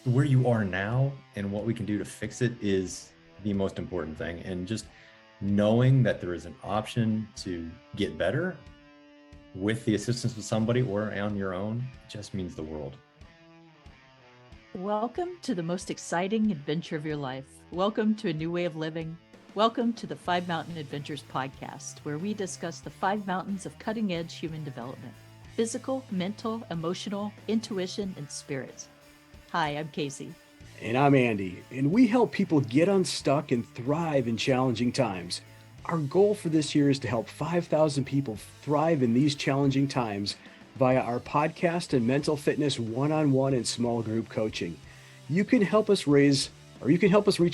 where you are now and what we can do to fix it is the most important thing. And just knowing that there is an option to get better with the assistance of somebody or on your own just means the world. Welcome to the most exciting adventure of your life. Welcome to a new way of living. Welcome to the 5 Mountain Adventures podcast, where we discuss the 5 mountains of cutting-edge human development: physical, mental, emotional, intuition, and spirit. Hi, I'm Casey. And I'm Andy, and we help people get unstuck and thrive in challenging times. Our goal for this year is to help 5,000 people thrive in these challenging times via our podcast and mental fitness one-on-one and small group coaching. You can help us reach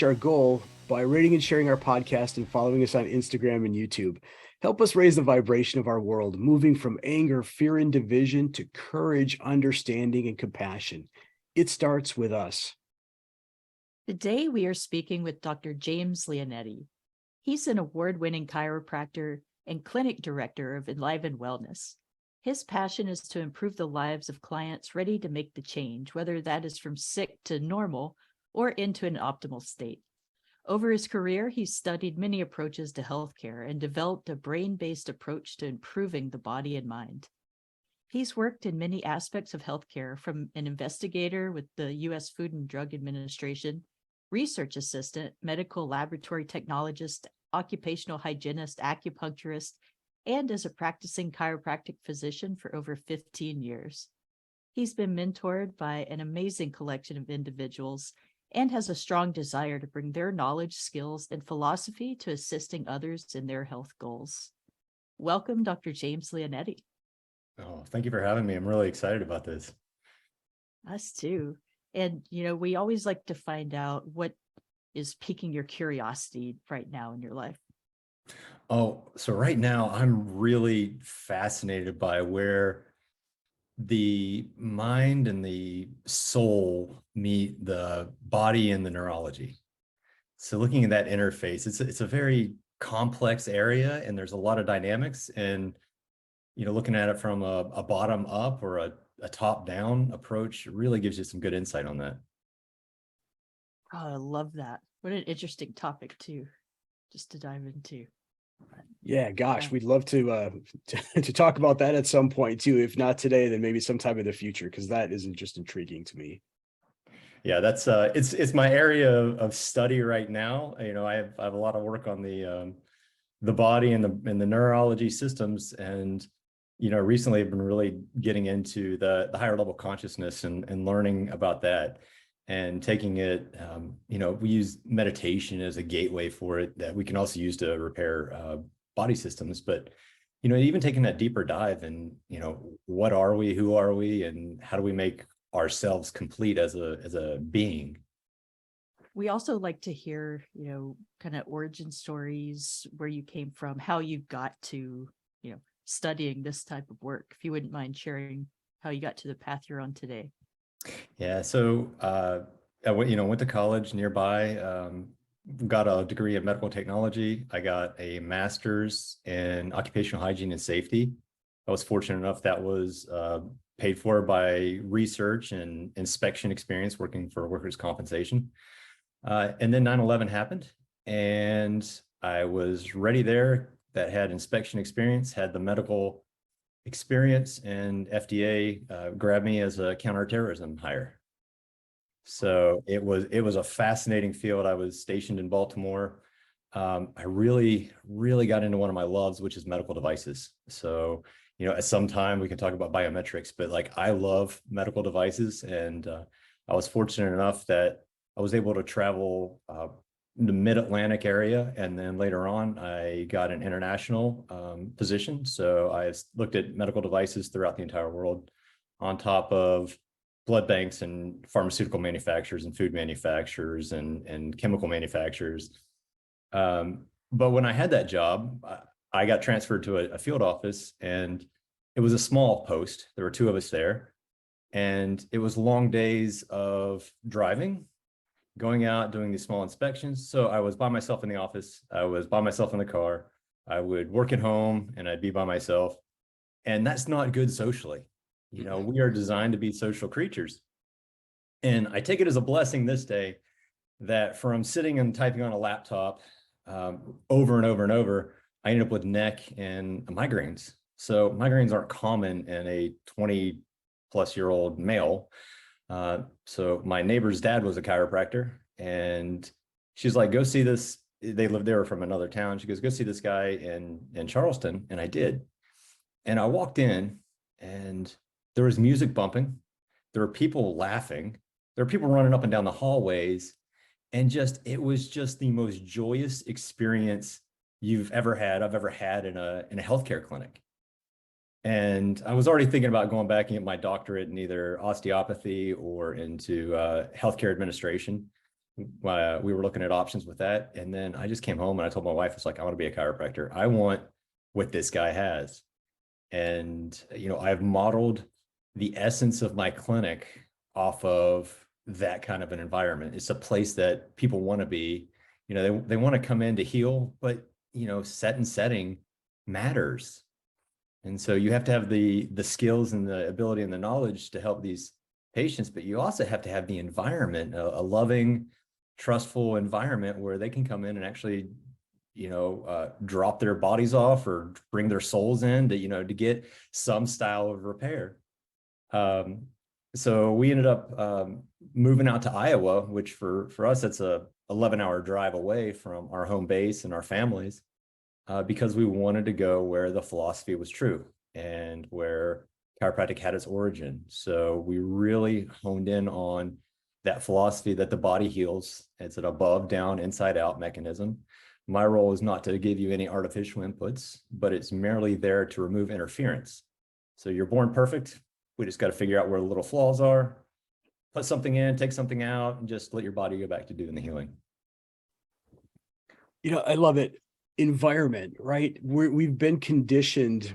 our goal by rating and sharing our podcast and following us on Instagram and YouTube. Help us raise the vibration of our world, moving from anger, fear, and division to courage, understanding, and compassion. It starts with us. Today, we are speaking with Dr. James Leonette. He's an award-winning chiropractor and clinic director of Enliven Wellness. His passion is to improve the lives of clients ready to make the change, whether that is from sick to normal or into an optimal state. Over his career, he's studied many approaches to healthcare and developed a brain-based approach to improving the body and mind. He's worked in many aspects of healthcare, from an investigator with the U.S. Food and Drug Administration, research assistant, medical laboratory technologist, occupational hygienist, acupuncturist, and as a practicing chiropractic physician for over 15 years. He's been mentored by an amazing collection of individuals and has a strong desire to bring their knowledge, skills, and philosophy to assisting others in their health goals. Welcome, Dr. James Leonette. Oh, thank you for having me. I'm really excited about this. Us too. And, we always like to find out what is piquing your curiosity right now in your life. Oh, so right now I'm really fascinated by where the mind and the soul meet the body and the neurology. So looking at that interface, it's a very complex area, and there's a lot of dynamics. And looking at it from a bottom up or a top down approach really gives you some good insight on that. Oh, I love that. What an interesting topic too, just to dive into. Yeah, gosh, we'd love to talk about that at some point too. If not today, then maybe sometime in the future, because that is just intriguing to me. Yeah, that's it's my area of study right now. I have a lot of work on the body and the neurology systems, and recently I've been really getting into the higher level consciousness and learning about that and taking it. We use meditation as a gateway for it that we can also use to repair body systems. But even taking that deeper dive and what are we, who are we, and how do we make ourselves complete as a being. We also like to hear, kind of origin stories, where you came from, how you got to, studying this type of work. If you wouldn't mind sharing how you got to the path you're on today. Yeah, so I went to college nearby, got a degree in medical technology. I got a master's in occupational hygiene and safety. I was fortunate enough that was paid for by research and inspection experience working for workers' compensation. And then 9/11 happened, and I was ready there. That had inspection experience, had the medical experience, and FDA grabbed me as a counterterrorism hire. So it was a fascinating field. I was stationed in Baltimore. I really got into one of my loves, which is medical devices. So at some time we can talk about biometrics, but I love medical devices, and I was fortunate enough that I was able to travel the mid-Atlantic area, and then later on I got an international position. So I looked at medical devices throughout the entire world, on top of blood banks and pharmaceutical manufacturers and food manufacturers and chemical manufacturers. But when I had that job, I got transferred to a field office, and it was a small post. There were 2 of us there, and it was long days of driving, going out, doing these small inspections. So I was by myself in the office. I was by myself in the car. I would work at home and I'd be by myself. And that's not good socially. We are designed to be social creatures. And I take it as a blessing this day that from sitting and typing on a laptop over and over and over, I ended up with neck and migraines. So migraines aren't common in a 20-plus-year-old male. So my neighbor's dad was a chiropractor, and she's like, go see this. They lived there from another town. She goes, go see this guy in Charleston. And I did. And I walked in, and there was music bumping. There were people laughing. There were people running up and down the hallways. And it was just the most joyous experience I've ever had in a healthcare clinic. And I was already thinking about going back and get my doctorate in either osteopathy or into healthcare administration. We were looking at options with that. And then I just came home and I told my wife, it's like, I want to be a chiropractor. I want what this guy has. And, I've modeled the essence of my clinic off of that kind of an environment. It's a place that people want to be. They want to come in to heal, but, set and setting matters. And so you have to have the skills and the ability and the knowledge to help these patients, but you also have to have the environment, a loving, trustful environment where they can come in and actually, drop their bodies off or bring their souls in to get some style of repair. So we ended up moving out to Iowa, which for us, that's a 11-hour drive away from our home base and our families. Because we wanted to go where the philosophy was true and where chiropractic had its origin. So we really honed in on that philosophy that the body heals. It's an above, down, inside out mechanism. My role is not to give you any artificial inputs, but it's merely there to remove interference. So you're born perfect. We just got to figure out where the little flaws are, put something in, take something out, and just let your body go back to doing the healing. I love it. Environment, right? We've been conditioned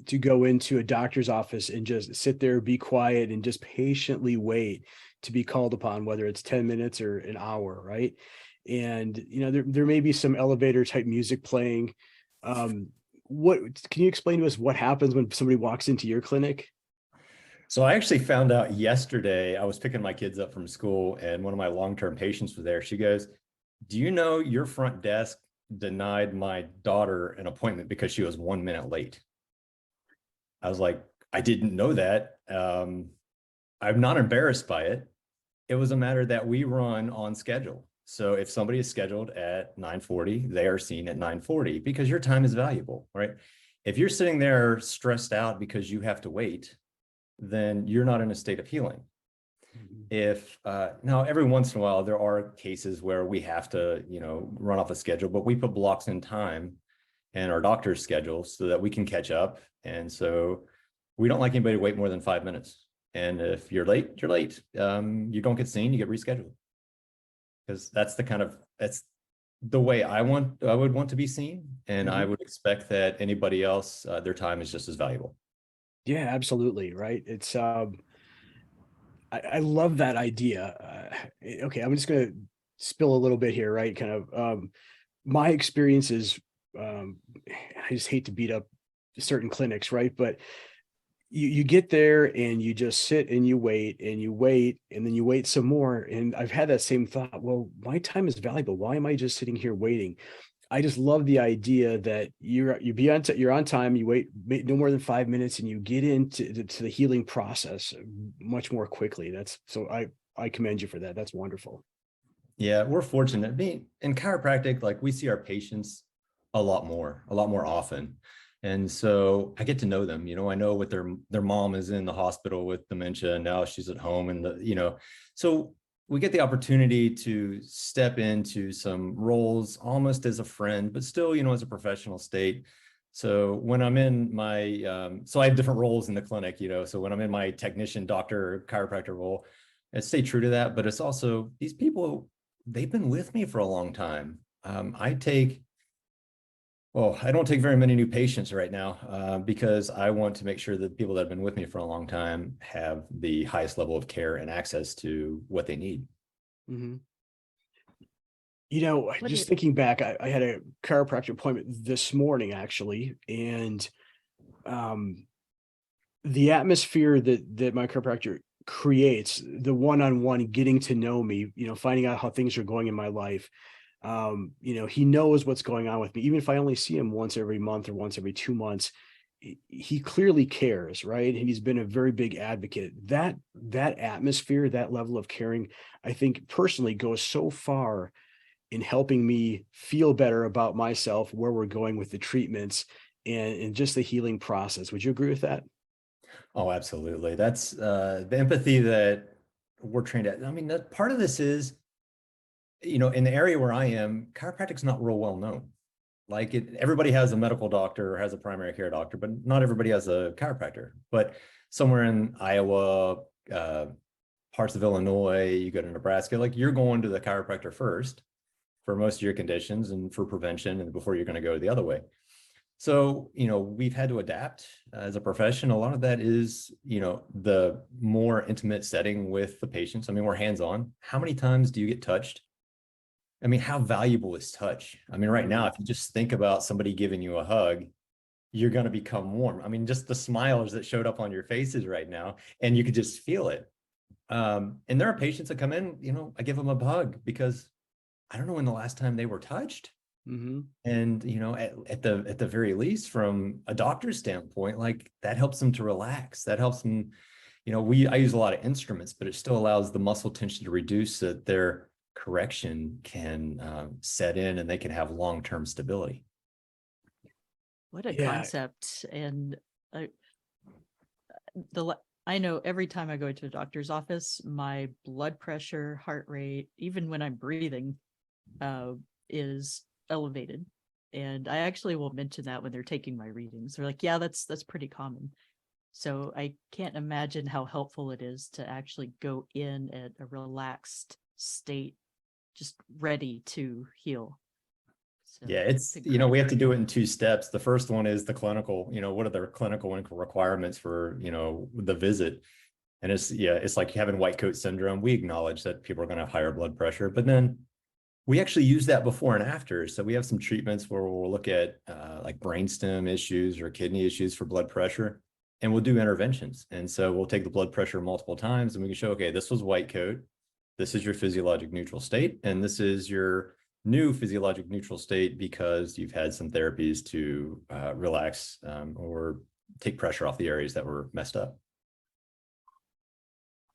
to go into a doctor's office and just sit there, be quiet, and just patiently wait to be called upon, whether it's 10 minutes or an hour, right? And there may be some elevator type music playing. What can you explain to us what happens when somebody walks into your clinic? So I actually found out yesterday. I was picking my kids up from school, and one of my long-term patients was there. She goes, do you know your front desk denied my daughter an appointment because she was 1 minute late? I was like, I didn't know that. I'm not embarrassed by it. It was a matter that we run on schedule. So if somebody is scheduled at 9:40, they are seen at 9:40 because your time is valuable, right? If you're sitting there stressed out because you have to wait, then you're not in a state of healing. If now every once in a while there are cases where we have to run off a schedule, but we put blocks in time in our doctor's schedule so that we can catch up. And so we don't like anybody to wait more than 5 minutes. And if you're late, you're late. You don't get seen, you get rescheduled, because that's the way I would want to be seen. And I would expect that anybody else, their time is just as valuable. Yeah, absolutely. Right. It's I love that idea. Okay, I'm just going to spill a little bit here, right? Kind of my experiences. I just hate to beat up certain clinics, right? But you get there and you just sit and you wait and you wait and then you wait some more. And I've had that same thought. Well, my time is valuable. Why am I just sitting here waiting? I just love the idea that you're on time, you wait no more than 5 minutes, and you get into the healing process much more quickly. I commend you for that. That's wonderful. Yeah, we're fortunate. Being in chiropractic, like we see our patients a lot more often. And so I get to know them. I know what their mom is in the hospital with dementia, and now she's at home, and so we get the opportunity to step into some roles almost as a friend, but still, as a professional state. So when I'm in my, so I have different roles in the clinic, so when I'm in my technician, doctor, chiropractor role, I stay true to that, but it's also these people, they've been with me for a long time. I don't take very many new patients right now because I want to make sure that people that have been with me for a long time have the highest level of care and access to what they need. Mm-hmm. Just thinking back, I had a chiropractor appointment this morning, actually, and the atmosphere that my chiropractor creates the one-on-one getting to know me, finding out how things are going in my life. He knows what's going on with me, even if I only see him once every month or once every 2 months. He clearly cares, right? And he's been a very big advocate. That atmosphere, that level of caring, I think personally goes so far in helping me feel better about myself, where we're going with the treatments, and just the healing process. Would you agree with that? Oh, absolutely. That's the empathy that we're trained at. I mean, that part of this is, in the area where I am, chiropractic's not real well known. Like everybody has a medical doctor or has a primary care doctor, but not everybody has a chiropractor. But somewhere in Iowa, parts of Illinois, you go to Nebraska, like you're going to the chiropractor first for most of your conditions and for prevention, and before you're going to go the other way. So, we've had to adapt as a profession. A lot of that is, the more intimate setting with the patients. I mean, we're hands-on. How many times do you get touched? I mean, how valuable is touch? I mean, right now, if you just think about somebody giving you a hug, you're going to become warm. I mean, just the smiles that showed up on your faces right now, and you could just feel it. And there are patients that come in, I give them a hug because I don't know when the last time they were touched. Mm-hmm. And, at the very least, from a doctor's standpoint, like that helps them to relax. That helps them, I use a lot of instruments, but it still allows the muscle tension to reduce so that their correction can set in and they can have long-term stability. What a Yeah. concept. And I know every time I go to a doctor's office, my blood pressure, heart rate, even when I'm breathing, is elevated. And I actually will mention that when they're taking my readings. They're like, yeah, that's pretty common. So I can't imagine how helpful it is to actually go in at a relaxed state, just ready to heal. So Yeah, it's, we have to do it in two steps. The first one is the clinical, what are the clinical requirements for, the visit? And it's like having white coat syndrome. We acknowledge that people are going to have higher blood pressure, but then we actually use that before and after. So we have some treatments where we'll look at like brainstem issues or kidney issues for blood pressure, and we'll do interventions. And so we'll take the blood pressure multiple times and we can show, okay, this was white coat. This is your physiologic neutral state. And this is your new physiologic neutral state because you've had some therapies to relax or take pressure off the areas that were messed up.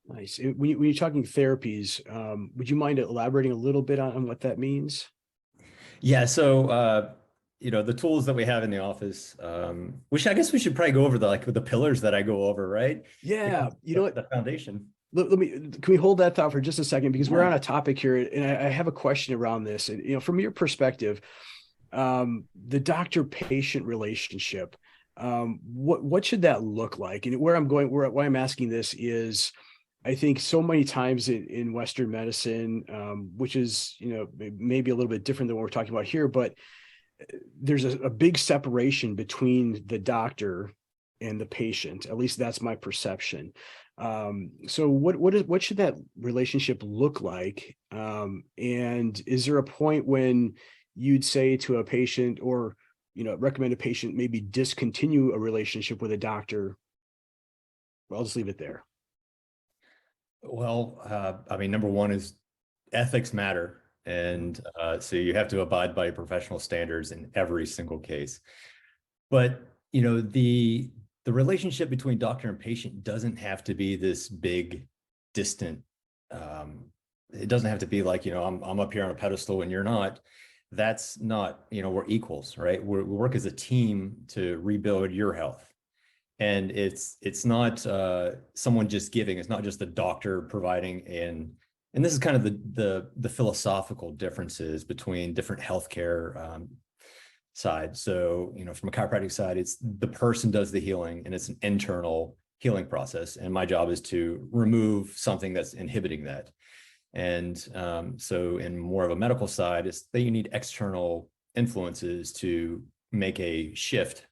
Nice. When you're talking therapies, would you mind elaborating a little bit on what that means? Yeah. So, the tools that we have in the office, which I guess we should probably go over the pillars that I go over, right? Yeah. You know what? The foundation. Can we hold that thought for just a second? Because we're Yeah. on a topic here, and I have a question around this. And, from your perspective, the doctor-patient relationship, what should that look like? And why I'm asking this is, I think so many times in Western medicine, which is, maybe a little bit different than what we're talking about here, but there's a big separation between the doctor and the patient. At least that's my perception. So what should that relationship look like? And is there a point when you'd say to a patient or, recommend a patient maybe discontinue a relationship with a doctor? Well, I'll just leave it there. Well, I mean, number one is ethics matter. And so you have to abide by professional standards in every single case. But, the relationship between doctor and patient doesn't have to be this big, distant. It doesn't have to be like, I'm up here on a pedestal and you're not. That's not, we're equals, right? We work as a team to rebuild your health. And it's not someone just giving. It's not just the doctor providing. And this is kind of the philosophical differences between different healthcare side. So, from a chiropractic side, it's the person does the healing and it's an internal healing process. And my job is to remove something that's inhibiting that. And so in more of a medical side, it's that you need external influences to make a shift.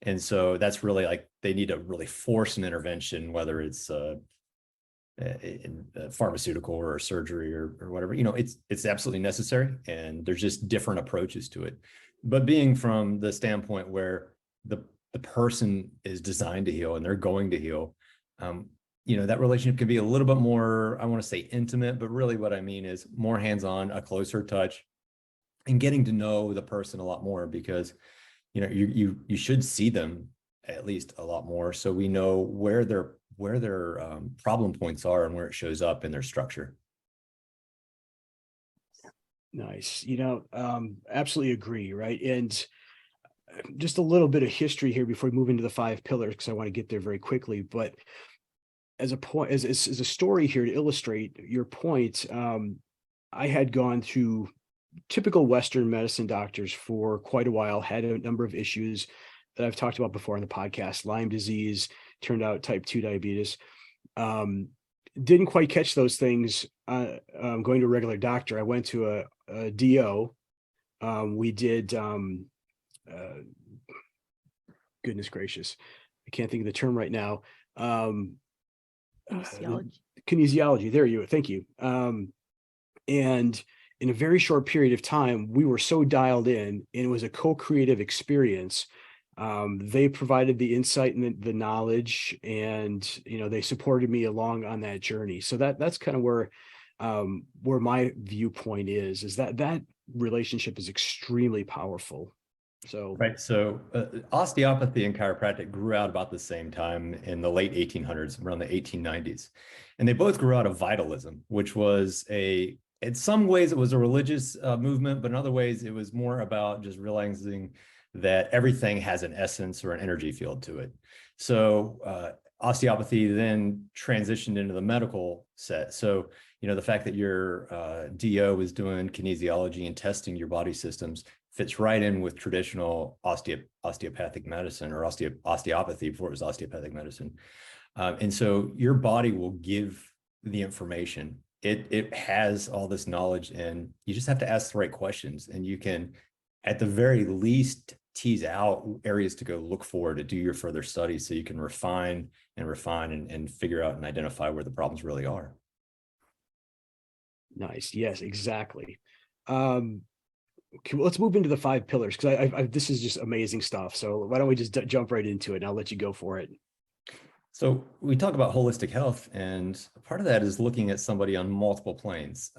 And so that's really like they need to really force an intervention, whether it's in pharmaceutical or surgery or whatever. It's absolutely necessary, and there's just different approaches to it. But being from the standpoint where the person is designed to heal and they're going to heal, that relationship can be a little bit more, I want to say intimate, but really what I mean is more hands-on, a closer touch, and getting to know the person a lot more, because, you should see them at least a lot more, so we know where their problem points are and where it shows up in their structure. Nice. Absolutely agree. Right. And just a little bit of history here before we move into the 5 pillars, because I want to get there very quickly. But as a point, as a story here to illustrate your point, I had gone through typical Western medicine doctors for quite a while, had a number of issues that I've talked about before on the podcast: Lyme disease, turned out type 2 diabetes. Didn't quite catch those things going to a regular doctor. I went to a DO. We did, goodness gracious, I can't think of the term right now. Kinesiology. Kinesiology. There you go. Thank you. And in a very short period of time, we were so dialed in, and it was a co-creative experience. They provided the insight and the knowledge, and they supported me along on that journey. So that's kind of where my viewpoint is that relationship is extremely powerful. So Right. So osteopathy and chiropractic grew out about the same time in the late 1800s, around the 1890s. And they both grew out of vitalism, which was in some ways it was a religious movement, but in other ways it was more about just realizing that everything has an essence or an energy field to it. So osteopathy then transitioned into the medical set. So, the fact that your DO is doing kinesiology and testing your body systems fits right in with traditional osteopathic medicine, or osteopathy before it was osteopathic medicine. And so your body will give the information. It has all this knowledge, and you just have to ask the right questions, and you can, at the very least, tease out areas to go look for to do your further studies, so you can refine and figure out and identify where the problems really are. nice. Yes, exactly. Okay, well, let's move into the 5 pillars, because this is just amazing stuff. So why don't we just jump right into it, and I'll let you go for it. So we talk about holistic health, and part of that is looking at somebody on multiple planes,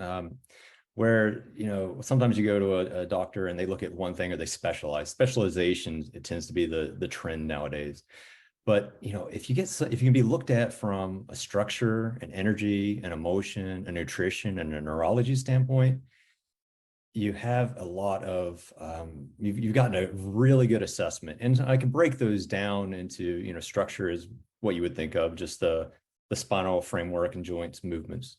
where, sometimes you go to a doctor and they look at one thing, or they specialize. Specialization, it tends to be the trend nowadays. But, if you can be looked at from a structure, an energy, an emotion, a nutrition, and a neurology standpoint, you have a lot of, you've gotten a really good assessment. And I can break those down into, structure is what you would think of, just the spinal framework and joints movements.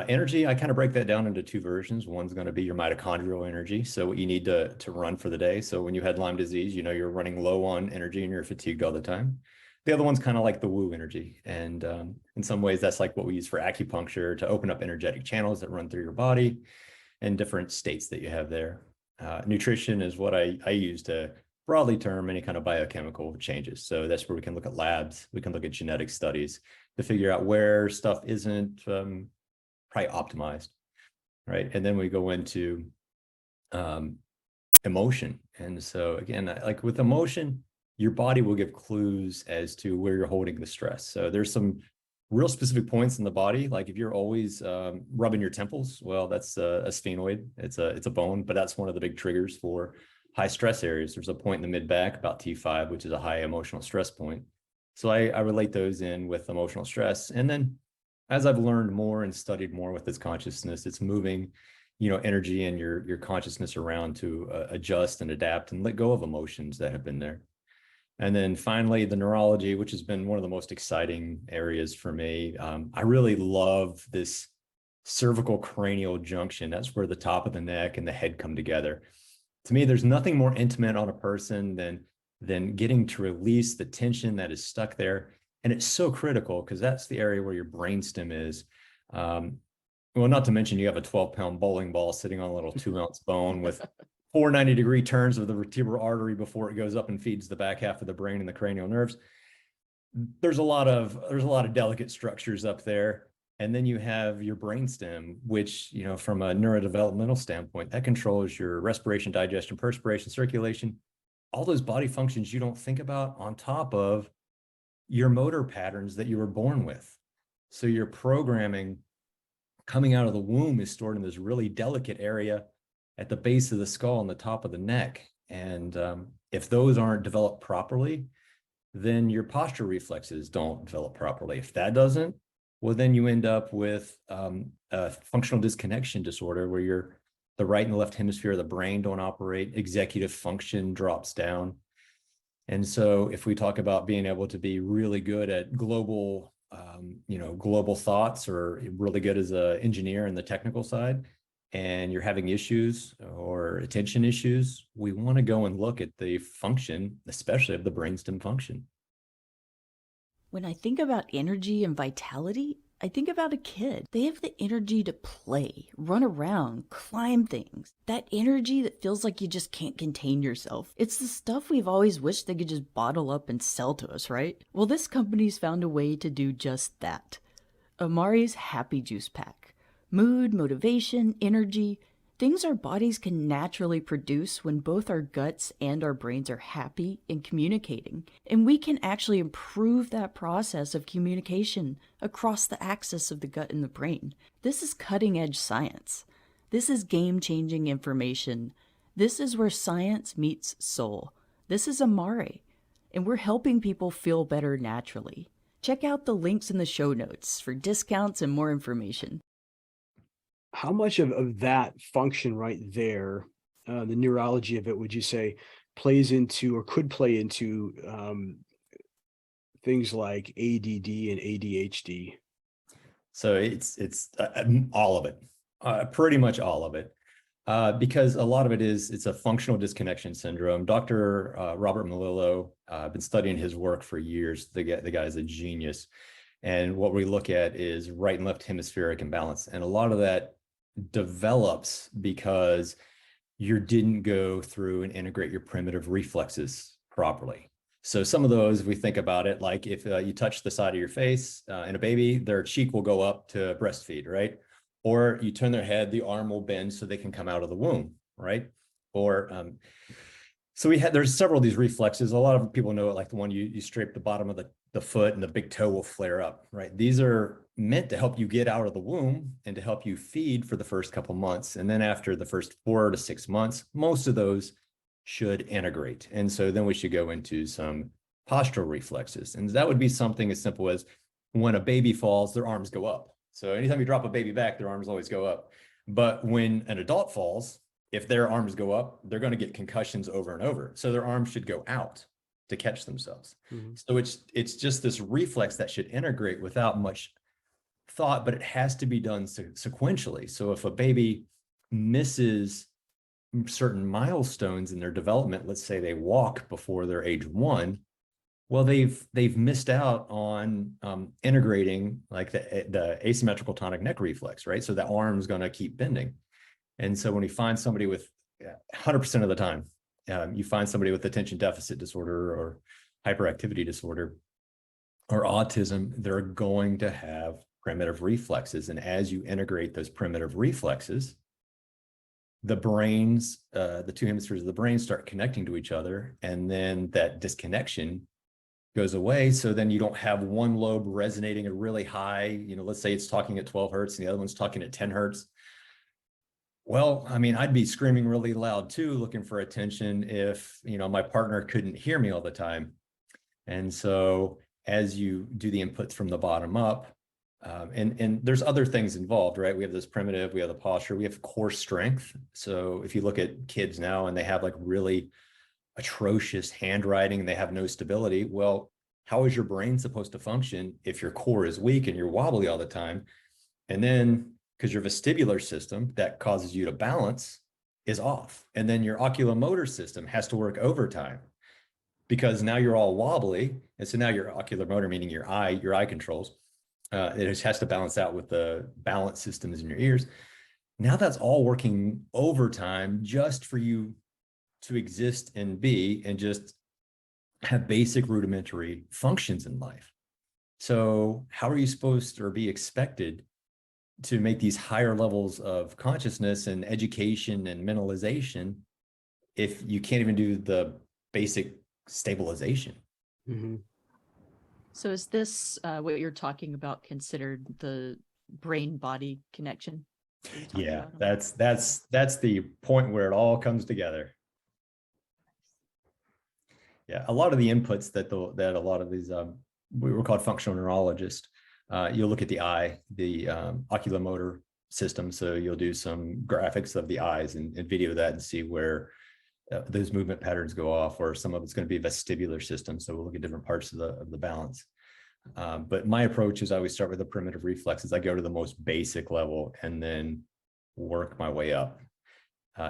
Energy, I kind of break that down into 2 versions. One's going to be your mitochondrial energy, so what you need to run for the day. So when you had Lyme disease, you're running low on energy and you're fatigued all the time. The other one's kind of like the woo energy, and in some ways that's like what we use for acupuncture, to open up energetic channels that run through your body and different states that you have there. Nutrition is what I use to broadly term any kind of biochemical changes. So that's where we can look at labs, we can look at genetic studies to figure out where stuff isn't probably optimized, right? And then we go into emotion. And so again, like with emotion, your body will give clues as to where you're holding the stress. So there's some real specific points in the body. Like if you're always rubbing your temples, well, that's a sphenoid. It's a bone, but that's one of the big triggers for high stress areas. There's a point in the mid back, about T5, which is a high emotional stress point. So I relate those in with emotional stress. And then as I've learned more and studied more with this consciousness, it's moving, energy and your consciousness around to adjust and adapt and let go of emotions that have been there. And then finally, the neurology, which has been one of the most exciting areas for me. I really love this cervical cranial junction. That's where the top of the neck and the head come together. To me, there's nothing more intimate on a person than getting to release the tension that is stuck there. And it's so critical because that's the area where your brainstem is. Well, not to mention you have a 12-pound bowling ball sitting on a little 2-ounce bone with 490-degree turns of the vertebral artery before it goes up and feeds the back half of the brain and the cranial nerves. There's a lot of delicate structures up there. And then you have your brainstem, which, from a neurodevelopmental standpoint, that controls your respiration, digestion, perspiration, circulation, all those body functions you don't think about, on top of your motor patterns that you were born with. So your programming coming out of the womb is stored in this really delicate area at the base of the skull and the top of the neck. And if those aren't developed properly, then your posture reflexes don't develop properly. If that doesn't, well, then you end up with a functional disconnection disorder where the right and the left hemisphere of the brain don't operate, executive function drops down. And so if we talk about being able to be really good at global thoughts, or really good as an engineer in the technical side, and you're having issues or attention issues, we want to go and look at the function, especially of the brainstem function. When I think about energy and vitality, I think about a kid. They have the energy to play, run around, climb things. That energy that feels like you just can't contain yourself. It's the stuff we've always wished they could just bottle up and sell to us, right? Well, this company's found a way to do just that. Amari's Happy Juice Pack. Mood, motivation, energy, things our bodies can naturally produce when both our guts and our brains are happy and communicating. And we can actually improve that process of communication across the axis of the gut and the brain. This is cutting-edge science. This is game-changing information. This is where science meets soul. This is Amari, and we're helping people feel better naturally. Check out the links in the show notes for discounts and more information. How much of that function right there, the neurology of it, would you say plays into or could play into things like ADD and ADHD? So it's all of it, pretty much all of it, because a lot of it's a functional disconnection syndrome. Dr. Robert Melillo, I've been studying his work for years. The guy is a genius. And what we look at is right and left hemispheric imbalance. And a lot of that develops because you didn't go through and integrate your primitive reflexes properly. So some of those, if we think about it, like if you touch the side of your face in a baby, their cheek will go up to breastfeed, right? Or you turn their head, the arm will bend so they can come out of the womb, right? Or so there's several of these reflexes. A lot of people know it, like the one you scrape the bottom of the foot and the big toe will flare up, right? These are meant to help you get out of the womb and to help you feed for the first couple months. And then after the first 4 to 6 months, most of those should integrate. And so then we should go into some postural reflexes. And that would be something as simple as when a baby falls, their arms go up. So anytime you drop a baby back, their arms always go up. But when an adult falls, if their arms go up, they're going to get concussions over and over. So their arms should go out to catch themselves. Mm-hmm. So it's just this reflex that should integrate without much thought, but it has to be done sequentially. So if a baby misses certain milestones in their development, let's say they walk before they're age 1, well, they've missed out on integrating like the asymmetrical tonic neck reflex, right? So the arm's going to keep bending. And so when you find somebody with 100% of the time, you find somebody with attention deficit disorder or hyperactivity disorder or autism, they're going to have primitive reflexes. And as you integrate those primitive reflexes, the brains, the two hemispheres of the brain start connecting to each other. And then that disconnection goes away. So then you don't have one lobe resonating at really high, let's say it's talking at 12 hertz and the other one's talking at 10 hertz. Well, I mean, I'd be screaming really loud too, looking for attention if, my partner couldn't hear me all the time. And so as you do the inputs from the bottom up, and there's other things involved, right? We have this primitive, we have the posture, we have core strength. So if you look at kids now and they have like really atrocious handwriting and they have no stability, well, how is your brain supposed to function if your core is weak and you're wobbly all the time? And then because your vestibular system that causes you to balance is off. And then your oculomotor system has to work overtime because now you're all wobbly. And so now your oculomotor, meaning your eye controls, it just has to balance out with the balance systems in your ears. Now that's all working overtime just for you to exist and be and just have basic rudimentary functions in life. So how are you supposed to or be expected to make these higher levels of consciousness and education and mentalization if you can't even do the basic stabilization? Mm-hmm. So is this what you're talking about considered the brain-body connection? that you're talking Yeah, about on that? that's the point where it all comes together. Yeah, a lot of the inputs that a lot of these we were called functional neurologists. You'll look at the eye, the oculomotor system. So you'll do some graphics of the eyes and video that and see where those movement patterns go off, or some of it's going to be vestibular system. So we'll look at different parts of the balance. But my approach is I always start with the primitive reflexes. I go to the most basic level and then work my way up.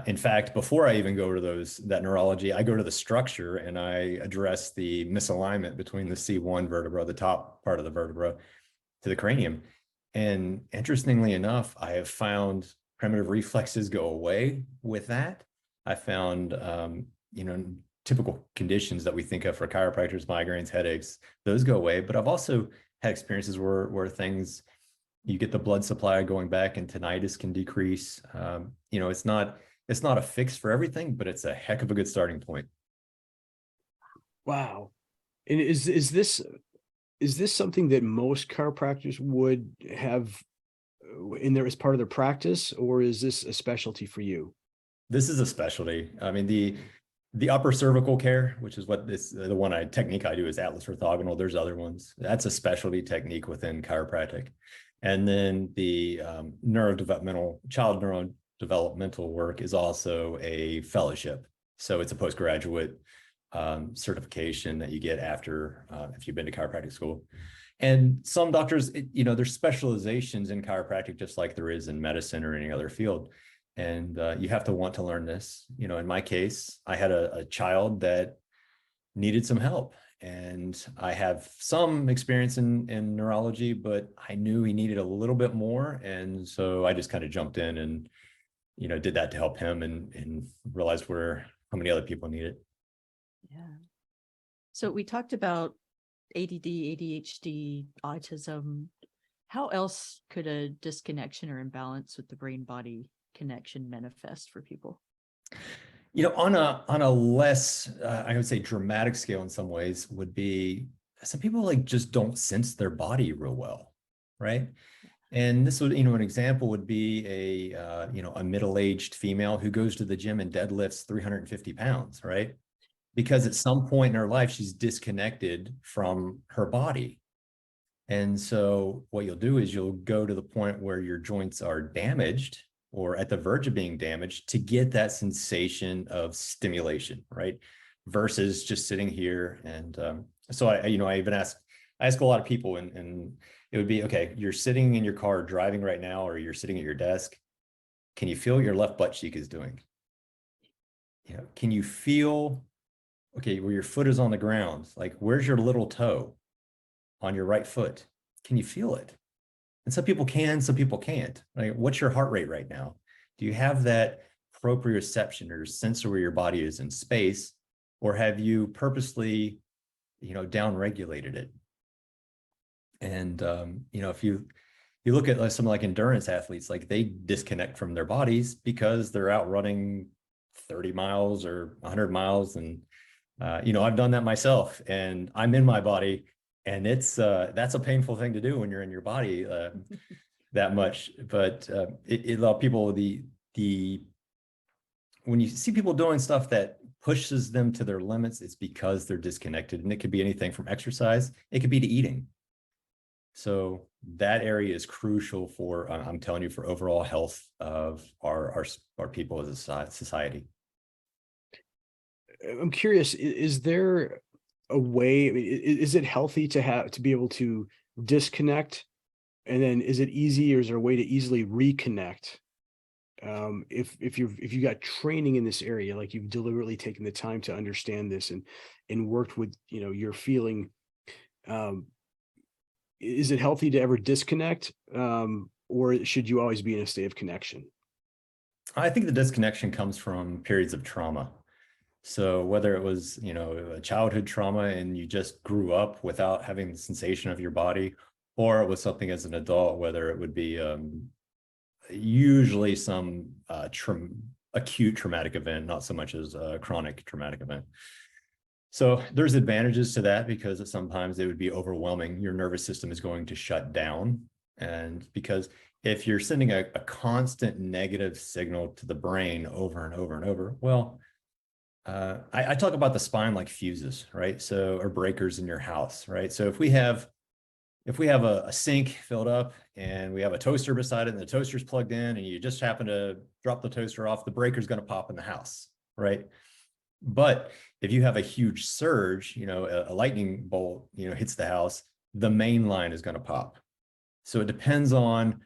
In fact, before I even go to that neurology, I go to the structure and I address the misalignment between the C1 vertebra, the top part of the vertebra, to the cranium. And interestingly enough, I have found primitive reflexes go away with that. I found, typical conditions that we think of for chiropractors, migraines, headaches, those go away. But I've also had experiences where things, you get the blood supply going back and tinnitus can decrease. It's not a fix for everything, but it's a heck of a good starting point. Wow. And is this something that most chiropractors would have in there as part of their practice, or is this a specialty for you? This is a specialty. I mean, the upper cervical care, which is what the technique I do is Atlas orthogonal. There's other ones. That's a specialty technique within chiropractic. And then the child neurodevelopmental work is also a fellowship. So it's a postgraduate certification that you get after if you've been to chiropractic school. And some doctors, there's specializations in chiropractic, just like there is in medicine or any other field. And you have to want to learn this. In my case, I had a child that needed some help. And I have some experience in neurology, but I knew he needed a little bit more. And so I just kind of jumped in and, did that to help him and realized how many other people need it. Yeah. So we talked about ADD, ADHD, autism. How else could a disconnection or imbalance with the brain-body connection manifest for people? On a less, I would say, dramatic scale in some ways would be some people like just don't sense their body real well, right? And this would, an example would be a middle-aged female who goes to the gym and deadlifts 350 pounds, right? Because at some point in her life, she's disconnected from her body. And so what you'll do is you'll go to the point where your joints are damaged or at the verge of being damaged to get that sensation of stimulation, right? Versus just sitting here. And so I even ask a lot of people, and it would be, okay, you're sitting in your car driving right now, or you're sitting at your desk. Can you feel what your left butt cheek is doing? Can you feel, okay, where your foot is on the ground? Like, where's your little toe on your right foot? Can you feel it? And some people can, some people can't. Like, what's your heart rate right now? Do you have that proprioception or sense of where your body is in space, or have you purposely, down-regulated it? And if you look at some like endurance athletes, like they disconnect from their bodies because they're out running 30 miles or 100 miles, and I've done that myself, and I'm in my body. And that's a painful thing to do when you're in your body that much. But it allows people when you see people doing stuff that pushes them to their limits, it's because they're disconnected. And it could be anything from exercise. It could be to eating. So that area is crucial for, I'm telling you, for overall health of our people as a society. I'm curious, is there a way, I mean, is it healthy to be able to disconnect, and then is it easy, or is there a way to easily reconnect? If you got training in this area, like you've deliberately taken the time to understand this and worked with, your feeling, is it healthy to ever disconnect, or should you always be in a state of connection? I think the disconnection comes from periods of trauma. So whether it was, a childhood trauma and you just grew up without having the sensation of your body, or it was something as an adult, whether it would be usually some acute traumatic event, not so much as a chronic traumatic event. So there's advantages to that because sometimes it would be overwhelming. Your nervous system is going to shut down. And because if you're sending a constant negative signal to the brain over and over and over, well, I talk about the spine like fuses, right? So, or breakers in your house, right? So if we have a sink filled up and we have a toaster beside it and the toaster's plugged in and you just happen to drop the toaster off, the breaker's going to pop in the house, right? But if you have a huge surge, a lightning bolt, hits the house, the main line is going to pop. So it depends on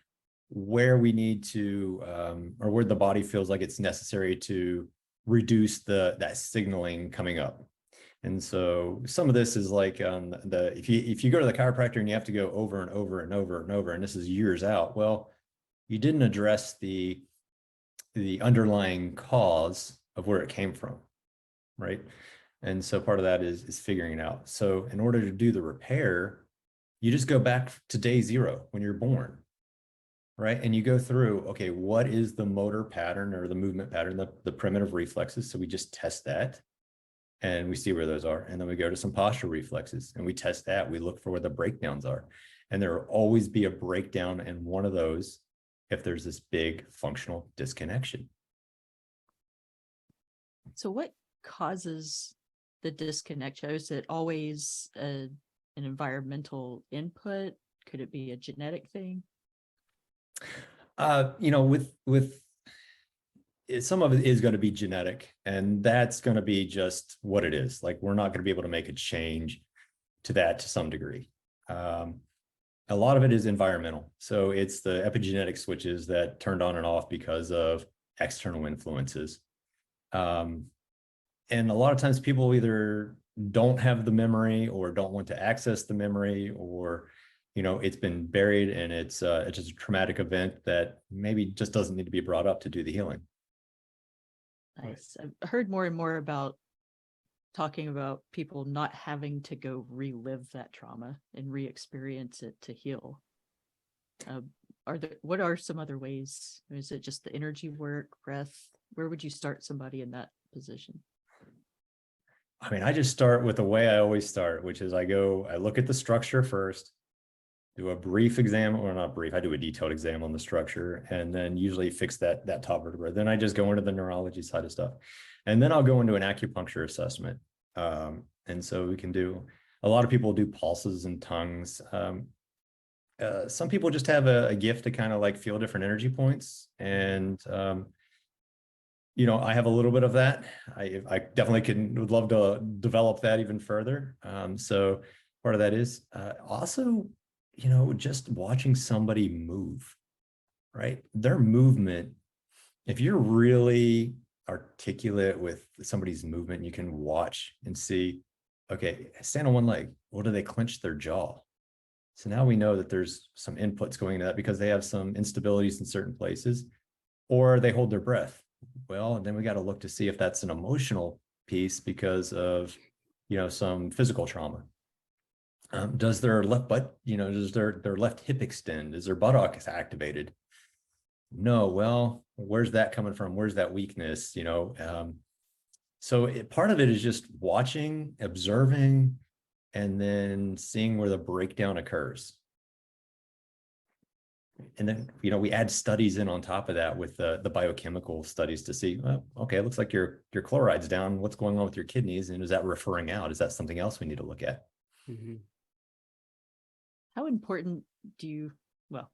where we need to, or where the body feels like it's necessary to reduce that signaling coming up. And so some of this is like if you go to the chiropractor and you have to go over and over and over and over, and this is years out, well, you didn't address the underlying cause of where it came from, right? And so part of that is figuring it out. So in order to do the repair, you just go back to day zero when you're born, right? And you go through, okay, what is the motor pattern or the movement pattern, the primitive reflexes? So we just test that and we see where those are. And then we go to some posture reflexes and we test that. We look for where the breakdowns are. And there will always be a breakdown in one of those if there's this big functional disconnection. So what causes the disconnection? Is it always an environmental input? Could it be a genetic thing? With some of it is going to be genetic, and that's going to be just what it is. Like, we're not going to be able to make a change to that to some degree. A lot of it is environmental. So it's the epigenetic switches that turned on and off because of external influences. And a lot of times people either don't have the memory or don't want to access the memory, or it's been buried and it's just a traumatic event that maybe just doesn't need to be brought up to do the healing. Nice. I've heard more and more about talking about people not having to go relive that trauma and re-experience it to heal. What are some other ways? Is it just the energy work, breath? Where would you start somebody in that position? I mean, I just start with the way I always start, which is I look at the structure first, do a brief exam, or not brief, I do a detailed exam on the structure, and then usually fix that top vertebra. Then I just go into the neurology side of stuff. And then I'll go into an acupuncture assessment. And so we can do, a lot of people do pulses and tongues. Some people just have a gift to kind of like feel different energy points. And, I have a little bit of that. I definitely would love to develop that even further. So part of that is also, just watching somebody move, right? Their movement, if you're really articulate with somebody's movement, you can watch and see, okay, stand on one leg. Well, do they clench their jaw? So now we know that there's some inputs going into that because they have some instabilities in certain places, or they hold their breath. Well, and then we got to look to see if that's an emotional piece because of, some physical trauma. Does their left butt, does their left hip extend? Is their buttock activated? No. Well, where's that coming from? Where's that weakness? So part of it is just watching, observing, and then seeing where the breakdown occurs. And then, we add studies in on top of that with the biochemical studies to see, well, okay, it looks like your chloride's down. What's going on with your kidneys? And is that referring out? Is that something else we need to look at? Mm-hmm. How important well,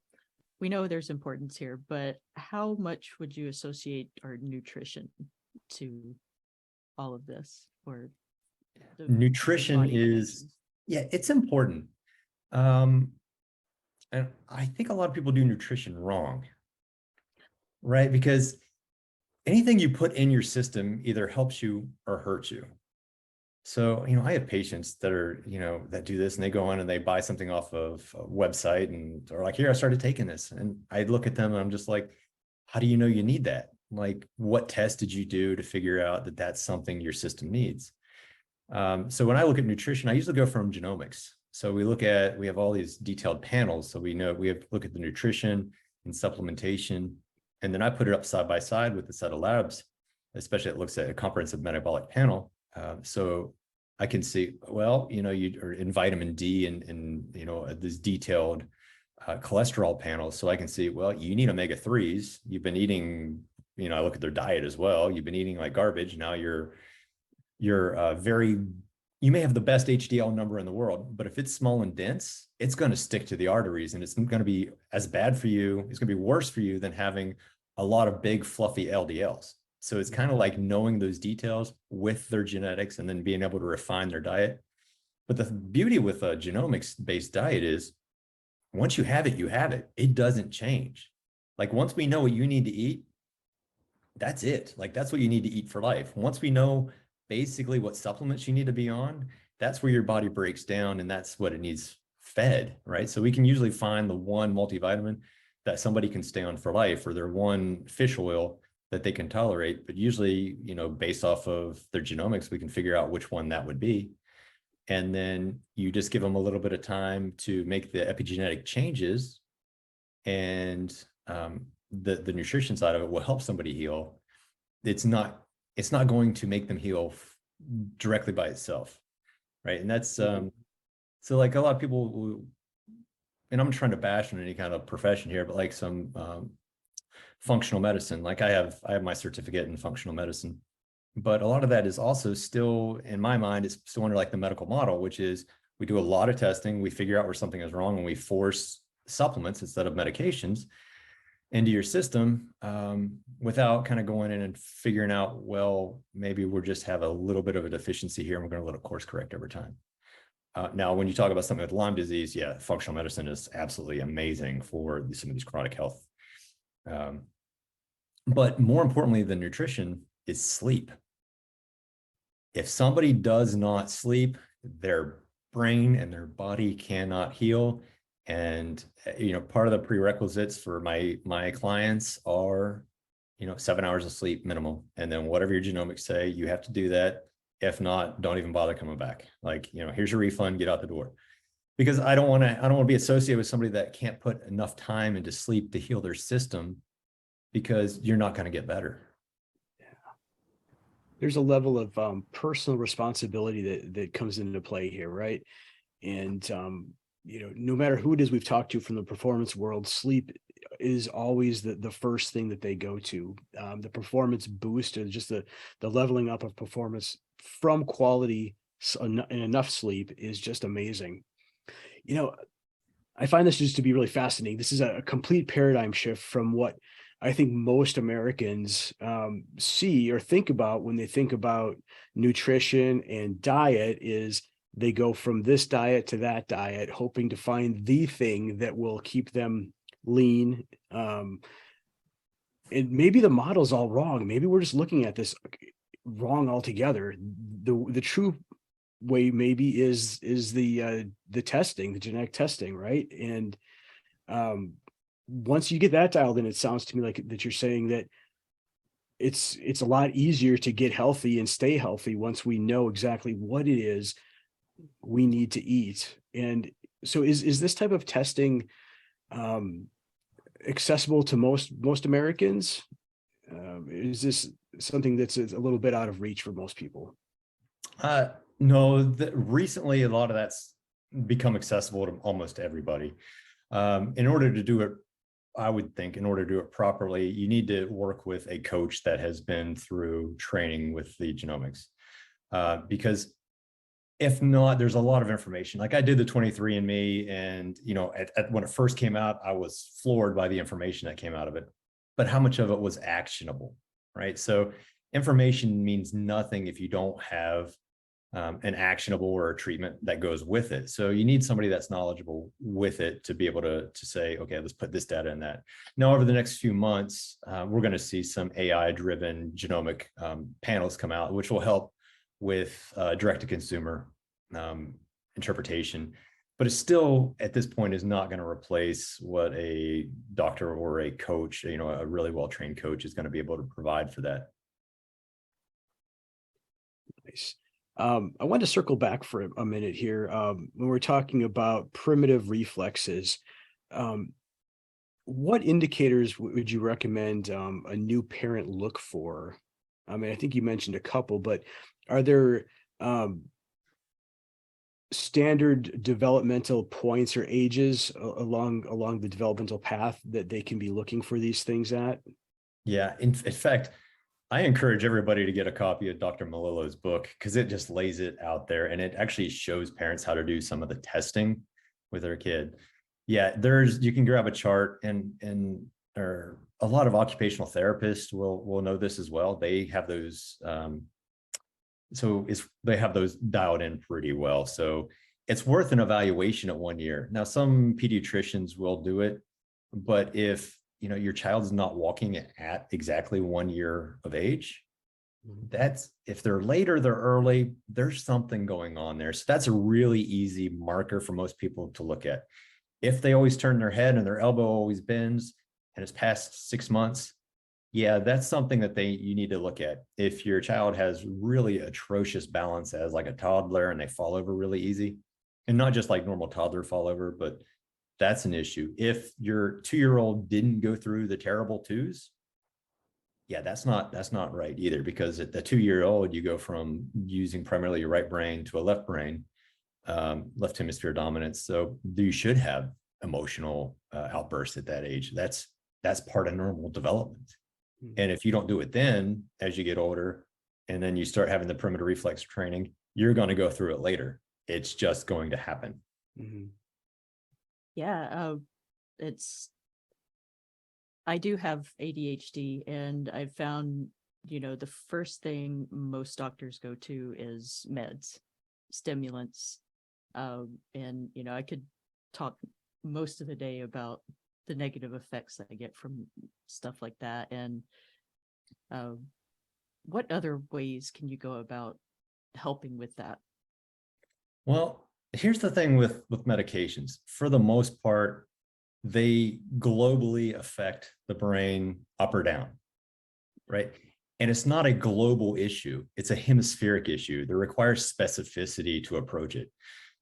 we know there's importance here, but how much would you associate our nutrition to all of this? Or nutrition is, yeah, it's important. And I think a lot of people do nutrition wrong, right? Because anything you put in your system either helps you or hurts you. So, I have patients that are, that do this and they go on and they buy something off of a website and they're like, here, I started taking this. And I look at them and I'm just like, how do you know you need that? Like, what test did you do to figure out that that's something your system needs? So when I look at nutrition, I usually go from genomics. So we have all these detailed panels. So we look at the nutrition and supplementation, and then I put it up side by side with a set of labs, especially it looks at a comprehensive metabolic panel. So I can see, well, you are in vitamin D and this detailed cholesterol panels. So I can see, well, you need omega-3s. You've been eating, I look at their diet as well. You've been eating like garbage. Now you may have the best HDL number in the world, but if it's small and dense, it's going to stick to the arteries and it's going to be as bad for you. It's going to be worse for you than having a lot of big fluffy LDLs. So it's kind of like knowing those details with their genetics and then being able to refine their diet. But the beauty with a genomics-based diet is once you have it, you have it. It doesn't change. Like once we know what you need to eat, that's it. Like that's what you need to eat for life. Once we know basically what supplements you need to be on, that's where your body breaks down and that's what it needs fed, right? So we can usually find the one multivitamin that somebody can stay on for life or their one fish oil that they can tolerate. But usually, based off of their genomics, we can figure out which one that would be. And then you just give them a little bit of time to make the epigenetic changes and the nutrition side of it will help somebody heal. It's not going to make them heal directly by itself, right? And that's so like a lot of people and I'm trying to bash on any kind of profession here, but like some functional medicine, like I have my certificate in functional medicine, but a lot of that is also still, in my mind, it's still under like the medical model, which is we do a lot of testing, we figure out where something is wrong, and we force supplements instead of medications into your system without kind of going in and figuring out, well, maybe we're just have a little bit of a deficiency here and we're going to let it course correct over time. Now, when you talk about something with Lyme disease, yeah, functional medicine is absolutely amazing for some of these chronic health. But more importantly than nutrition is sleep. If somebody does not sleep, their brain and their body cannot heal. And, part of the prerequisites for my clients are, 7 hours of sleep minimum. And then whatever your genomics say, you have to do that. If not, don't even bother coming back. Like, here's your refund, get out the door. Because I don't want to be associated with somebody that can't put enough time into sleep to heal their system, because you're not going to get better. Yeah. There's a level of personal responsibility that comes into play here, right? And no matter who it is we've talked to from the performance world, sleep is always the first thing that they go to. The performance boost or just the leveling up of performance from quality and enough sleep is just amazing. I find this just to be really fascinating. This is a complete paradigm shift from what I think most Americans see or think about when they think about nutrition and diet. Is they go from this diet to that diet, hoping to find the thing that will keep them lean. And maybe the model's all wrong. Maybe we're just looking at this wrong altogether. The true way maybe is the testing, the genetic testing, right? And once you get that dialed in, it sounds to me like that you're saying that it's a lot easier to get healthy and stay healthy once we know exactly what it is we need to eat. And so is this type of testing accessible to most Americans? Is this something that's a little bit out of reach for most people? No, recently a lot of that's become accessible to almost everybody. In order to do it, I would think in order to do it properly, you need to work with a coach that has been through training with the genomics. Because if not, there's a lot of information. Like I did the 23andMe and, when it first came out, I was floored by the information that came out of it, but how much of it was actionable, right? So information means nothing if you don't have an actionable or a treatment that goes with it. So you need somebody that's knowledgeable with it to be able to say, okay, let's put this data in that. Now, over the next few months, we're going to see some AI-driven genomic panels come out, which will help with direct-to-consumer interpretation. But it's still, at this point, is not going to replace what a doctor or a coach, a really well-trained coach is going to be able to provide for that. Nice. I want to circle back for a minute here. When we're talking about primitive reflexes, what indicators would you recommend a new parent look for? I mean, I think you mentioned a couple, but are there standard developmental points or ages along the developmental path that they can be looking for these things at? Yeah, in fact, I encourage everybody to get a copy of Dr. Malillo's book because it just lays it out there and it actually shows parents how to do some of the testing with their kid. Yeah, you can grab a chart and or a lot of occupational therapists will know this as well. They have those they have those dialed in pretty well. So it's worth an evaluation at 1 year. Now, some pediatricians will do it, but if your child's not walking at exactly 1 year of age, that's if they're late or they're early, there's something going on there. So that's a really easy marker for most people to look at. If they always turn their head and their elbow always bends and it's past 6 months, yeah, that's something that you need to look at. If your child has really atrocious balance as like a toddler and they fall over really easy, and not just like normal toddler fall over, but that's an issue. If your 2-year-old didn't go through the terrible twos, yeah, that's not right either, because at the 2-year-old, you go from using primarily your right brain to a left brain, left hemisphere dominance. So you should have emotional outbursts at that age. That's part of normal development. And if you don't do it then, as you get older, and then you start having the perimeter reflex training, you're going to go through it later. It's just going to happen. Mm-hmm. Yeah, I do have ADHD, and I've found, the first thing most doctors go to is meds, stimulants. And, I could talk most of the day about the negative effects that I get from stuff like that. And what other ways can you go about helping with that? Well, here's the thing with medications. For the most part, they globally affect the brain up or down, right? And it's not a global issue. It's a hemispheric issue that requires specificity to approach it.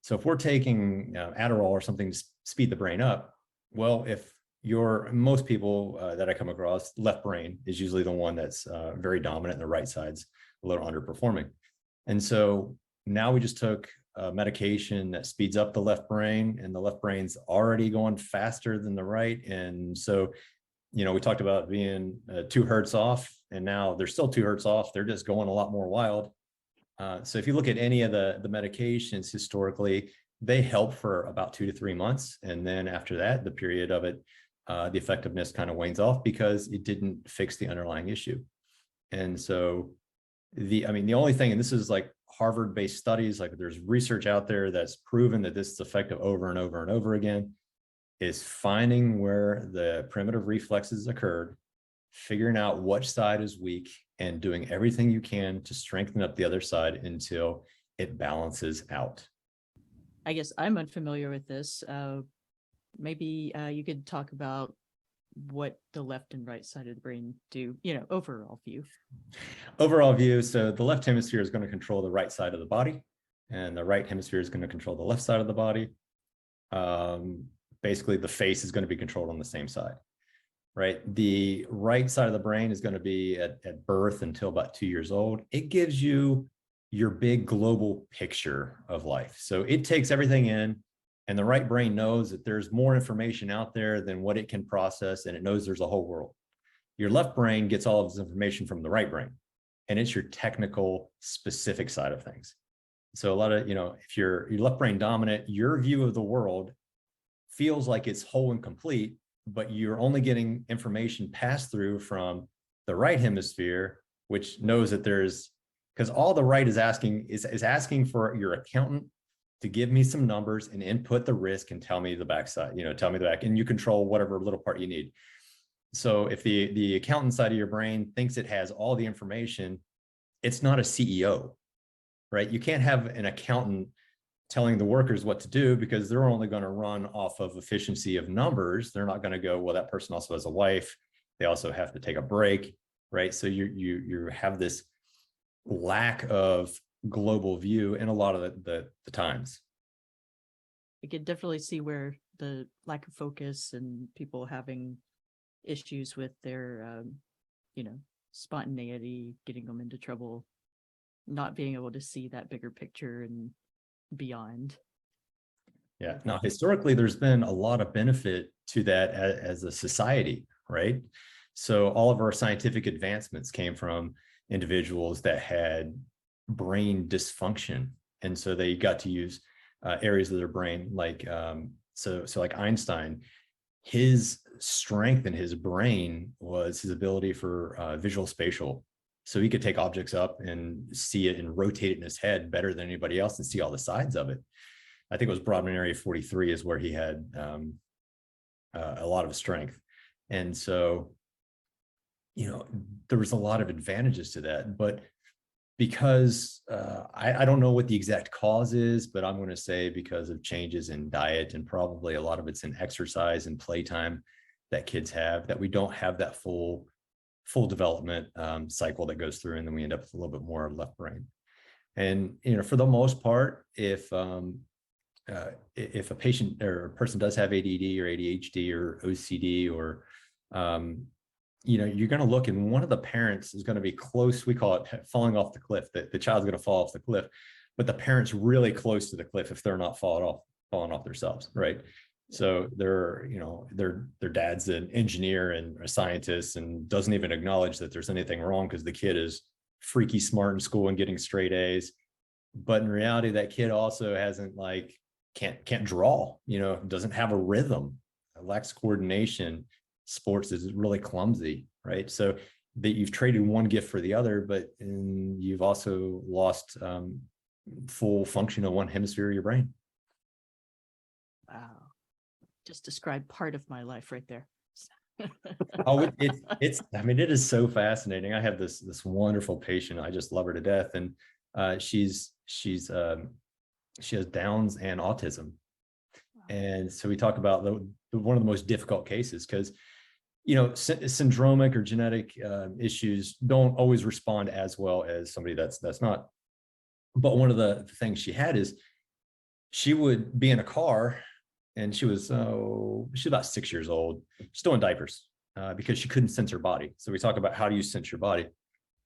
So if we're taking Adderall or something to speed the brain up, well, if most people that I come across, left brain is usually the one that's very dominant and the right side's a little underperforming. And so now we just took a medication that speeds up the left brain, and the left brain's already going faster than the right. And so, we talked about being 2 hertz off, and now they're still 2 hertz off. They're just going a lot more wild. So if you look at any of the medications historically, they help for about 2 to 3 months. And then after that, the period of it, the effectiveness kind of wanes off because it didn't fix the underlying issue. And so the only thing, and this is like Harvard-based studies, like there's research out there that's proven that this is effective over and over and over again, is finding where the primitive reflexes occurred, figuring out which side is weak, and doing everything you can to strengthen up the other side until it balances out. I guess I'm unfamiliar with this. Maybe you could talk about what the left and right side of the brain do, overall view. Overall view. So the left hemisphere is going to control the right side of the body, and the right hemisphere is going to control the left side of the body. Basically, the face is going to be controlled on the same side, right? The right side of the brain is going to be at birth until about 2 years old. It gives you your big global picture of life. So it takes everything in, and the right brain knows that there's more information out there than what it can process, and it knows there's a whole world. Your left brain gets all of this information from the right brain, and it's your technical, specific side of things. So a lot of, if you're left brain dominant, your view of the world feels like it's whole and complete, but you're only getting information passed through from the right hemisphere, which knows that because all the right is asking is asking for your accountant to give me some numbers and input the risk and tell me the backside, tell me the back, and you control whatever little part you need. So if the accountant side of your brain thinks it has all the information, it's not a CEO, right? You can't have an accountant telling the workers what to do, because they're only going to run off of efficiency of numbers. They're not going to go, well, that person also has a wife. They also have to take a break, right? So you have this lack of global view in a lot of the times. I could definitely see where the lack of focus and people having issues with their, spontaneity, getting them into trouble, not being able to see that bigger picture and beyond. Yeah. Now, historically, there's been a lot of benefit to that as a society, right? So all of our scientific advancements came from individuals that had brain dysfunction. And so they got to use areas of their brain, like, so like Einstein, his strength in his brain was his ability for visual spatial. So he could take objects up and see it and rotate it in his head better than anybody else and see all the sides of it. I think it was Brodmann Area 43 is where he had a lot of strength. And so, there was a lot of advantages to that, but because I don't know what the exact cause is, but I'm going to say because of changes in diet, and probably a lot of it's in exercise and playtime that kids have, that we don't have that full development cycle that goes through, and then we end up with a little bit more left brain. And for the most part, if a patient or a person does have ADD or ADHD or OCD, or you're going to look, and one of the parents is going to be close. We call it falling off the cliff. That the child's going to fall off the cliff, but the parent's really close to the cliff if they're not falling off themselves, right? So their dad's an engineer and a scientist and doesn't even acknowledge that there's anything wrong because the kid is freaky smart in school and getting straight A's. But in reality, that kid also can't draw, doesn't have a rhythm, lacks coordination. Sports is really clumsy, right? So that you've traded one gift for the other, but you've also lost full function of one hemisphere of your brain. Wow. Just described part of my life right there. Oh, it is so fascinating. I have this wonderful patient. I just love her to death. And she has Downs and autism. And so we talk about one of the most difficult cases, because syndromic or genetic issues don't always respond as well as somebody that's not. But one of the things she had is she would be in a car, and she was about 6 years old, still in diapers, because she couldn't sense her body. So we talk about how do you sense your body.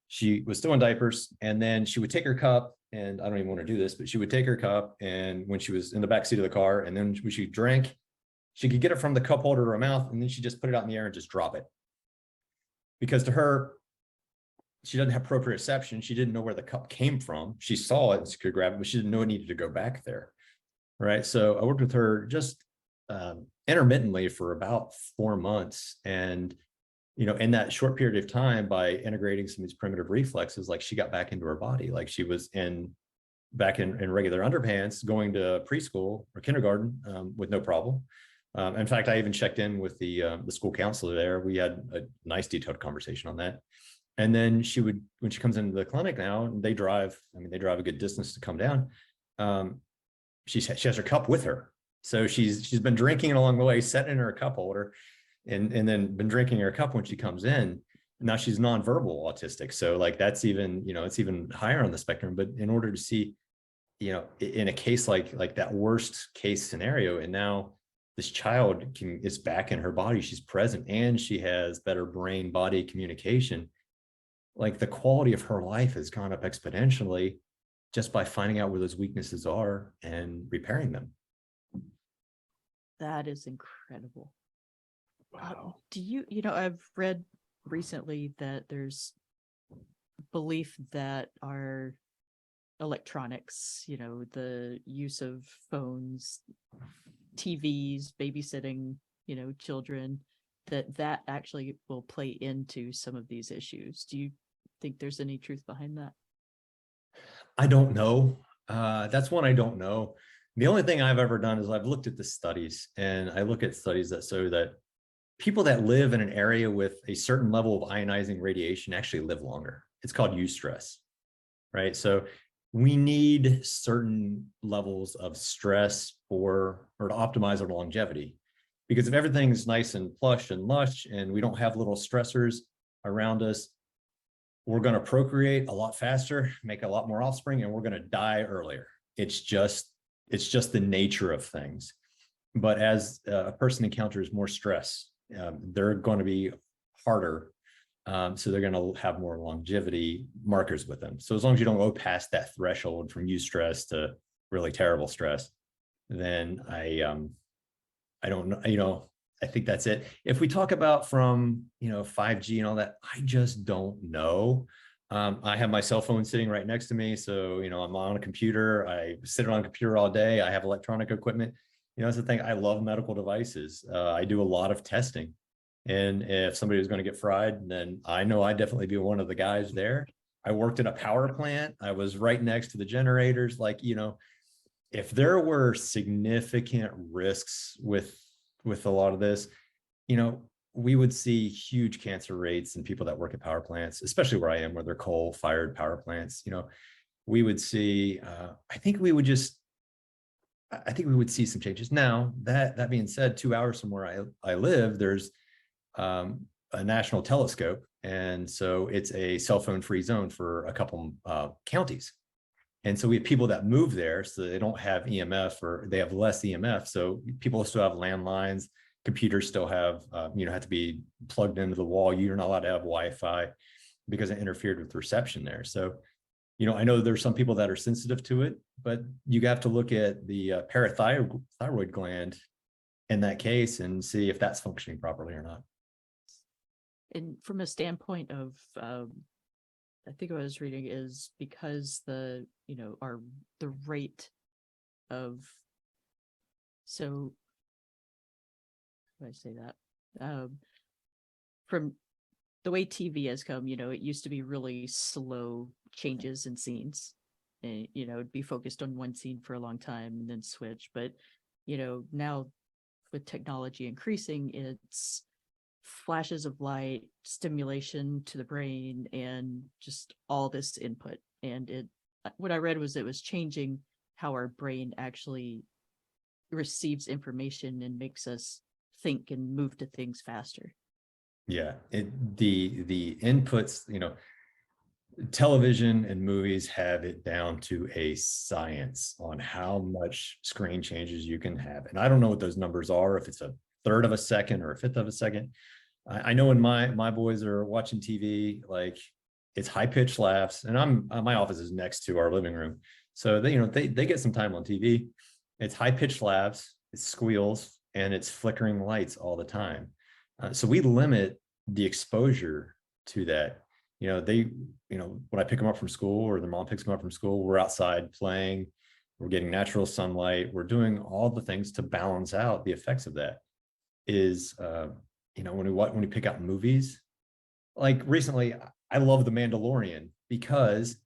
She was still in diapers, and then she would take her cup, and I don't even want to do this, but she would take her cup, and when she was in the back seat of the car, and then when she drank, she could get it from the cup holder to her mouth, and then she just put it out in the air and just drop it. Because to her, she doesn't have proprioception. She didn't know where the cup came from. She saw it and she could grab it, but she didn't know it needed to go back there. Right. So I worked with her just intermittently for about 4 months. And, in that short period of time, by integrating some of these primitive reflexes, like she got back into her body, like she was back in regular underpants, going to preschool or kindergarten with no problem. In fact, I even checked in with the school counselor there. We had a nice detailed conversation on that. And then when she comes into the clinic now, and they drive a good distance to come down. She has her cup with her. So she's been drinking along the way, setting in her cup holder, and then been drinking her cup when she comes in. Now she's nonverbal autistic. So that's even, it's even higher on the spectrum. But in order to see, in a case like that worst case scenario, and now this child is back in her body, she's present, and she has better brain body communication. Like the quality of her life has gone up exponentially just by finding out where those weaknesses are and repairing them. That is incredible. Wow. I've read recently that there's belief that our electronics, the use of phones, TVs, babysitting, children, that actually will play into some of these issues. Do you think there's any truth behind that? I don't know. That's one I don't know. The only thing I've ever done is I've looked at the studies, and I look at studies that show that people that live in an area with a certain level of ionizing radiation actually live longer. It's called eustress, right? So we need certain levels of stress to optimize our longevity. Because if everything's nice and plush and lush and we don't have little stressors around us, we're going to procreate a lot faster, make a lot more offspring, and we're going to die earlier. It's just the nature of things. But as a person encounters more stress, they're going to be harder. So they're going to have more longevity markers with them. So as long as you don't go past that threshold from eustress to really terrible stress, then I don't know, you know, I think that's it. If we talk about from, you know, 5G and all that, I just don't know. I have my cell phone sitting right next to me. So, you know, I'm on a computer. I sit on a computer all day. I have electronic equipment. You know, that's the thing. I love medical devices. I do a lot of testing. And if somebody was going to get fried, then I know I'd definitely be one of the guys there. I worked in a power plant. I was right next to the generators. Like, you know, if there were significant risks with a lot of this, you know, we would see huge cancer rates in people that work at power plants, especially where I am, where they're coal-fired power plants. You know, we would see. I think we would see some changes. Now, that being said, 2 hours from where I live, there's a national telescope, and so it's a cell phone-free zone for a couple counties. And so we have people that move there, so they don't have EMF, or they have less EMF. So people still have landlines, computers still have, you know, have to be plugged into the wall. You're not allowed to have Wi-Fi because it interfered with reception there. So, you know, I know there's some people that are sensitive to it, but you have to look at the parathyroid gland in that case and see if that's functioning properly or not. And from a standpoint of, I think what I was reading is because the rate of, so how do I say that? From the way TV has come, you know, it used to be really slow changes in scenes. And, you know, it'd be focused on one scene for a long time and then switch. But, you know, now with technology increasing, it's flashes of light, stimulation to the brain, and just all this input. And what I read was it was changing how our brain actually receives information and makes us think and move to things faster. Yeah, the inputs, you know, television and movies have it down to a science on how much screen changes you can have. And I don't know what those numbers are, if it's a third of a second or a fifth of a second. I know when my boys are watching TV, like it's high pitched laughs, and my office is next to our living room. So they get some time on TV. It's high pitched laughs, it's squeals, and it's flickering lights all the time. So we limit the exposure to that. You know, when I pick them up from school or their mom picks them up from school, we're outside playing, we're getting natural sunlight, we're doing all the things to balance out the effects of that. Is, you know, when we pick out movies, like recently, I love The Mandalorian because